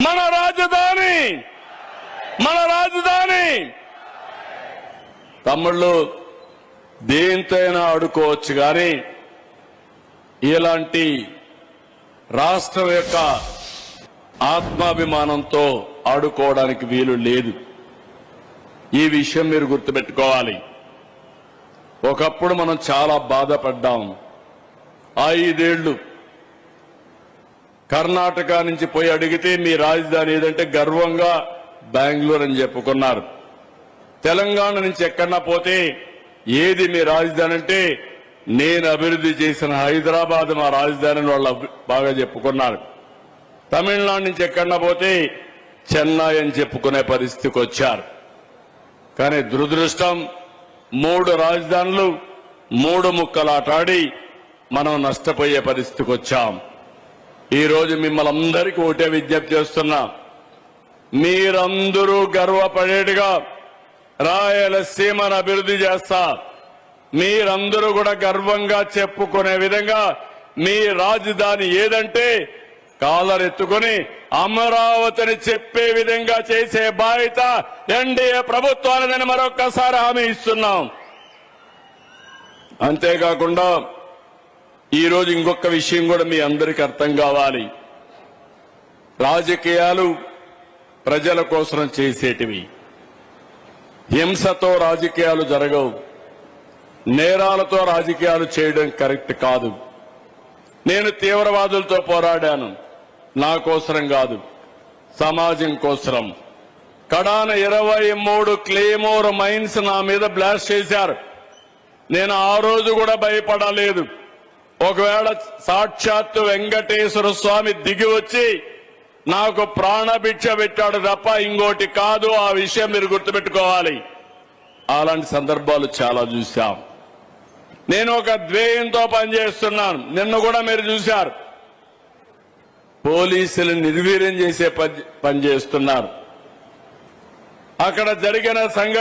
మన రాజధాని తమ్ముళ్ళు దేంతైనా ఆడుకోవచ్చు కానీ ఇలాంటి రాష్ట్రం యొక్క ఆత్మాభిమానంతో ఆడుకోవడానికి వీలు లేదు. ఈ విషయం మీరు గుర్తుపెట్టుకోవాలి. ఒకప్పుడు మనం చాలా బాధపడ్డాం. 5 ఏళ్లు కర్ణాటక నుంచి పోయి అడిగితే మీ రాజధాని ఏదంటే గర్వంగా బెంగళూరు అని చెప్పుకున్నారు. తెలంగాణ నుంచి ఎక్కడన్నా పోతే ఏది మీ రాజధాని అంటే నేను అభివృద్ధి చేసిన హైదరాబాద్ మా రాజధాని వాళ్ళు బాగా చెప్పుకున్నారు. తమిళనాడు నుంచి ఎక్కడన్నా పోతే చెన్నై అని చెప్పుకునే పరిస్థితికి వచ్చారు. కానీ దురదృష్టం 3 రాజధానులు 3 ముక్కలాటాడి మనం నష్టపోయే పరిస్థితికి వచ్చాం. ఈ రోజు మిమ్మల్ని అందరికీ ఒకటే విజ్ఞప్తి చేస్తున్నా, మీరందరూ గర్వపడేట్టుగా రాయలసీమను అభివృద్ధి చేస్తా. మీరందరూ కూడా గర్వంగా చెప్పుకునే విధంగా మీ రాజధాని ఏదంటే కాలరెత్తుకుని అమరావతిని చెప్పే విధంగా చేసే బాధ్యత ఎన్డీఏ ప్రభుత్వాలని మరొక్కసారి హామీ ఇస్తున్నాం. అంతేకాకుండా ఈరోజు ఇంకొక విషయం కూడా మీ అందరికీ అర్థం కావాలి. రాజకీయాలు ప్రజల కోసం చేసేటివి. హింసతో రాజకీయాలు జరగవు. నేరాలతో రాజకీయాలు చేయడం కరెక్ట్ కాదు. నేను తీవ్రవాదులతో పోరాడాను, నా కోసరం కాదు, సమాజం కోసరం. కడాన 23 క్లేమోర్ మైన్స్ నా మీద బ్లాస్ట్ చేశారు. నేను ఆ రోజు కూడా భయపడలేదు. ఒకవేళ సాక్షాత్తు వెంకటేశ్వర స్వామి దిగి వచ్చి నాకు ప్రాణభిక్ష పెట్టాడు తప్ప ఇంకోటి కాదు. ఆ విషయం మీరు గుర్తుపెట్టుకోవాలి. అలాంటి సందర్భాలు చాలా చూశాం. నేను ఒక ధ్యేయంతో పనిచేస్తున్నాను. నిన్న కూడా మీరు చూశారు, పోలీసులు నిర్వీర్యం చేసే పని చేస్తున్నారు. అక్కడ జరిగిన సంఘటన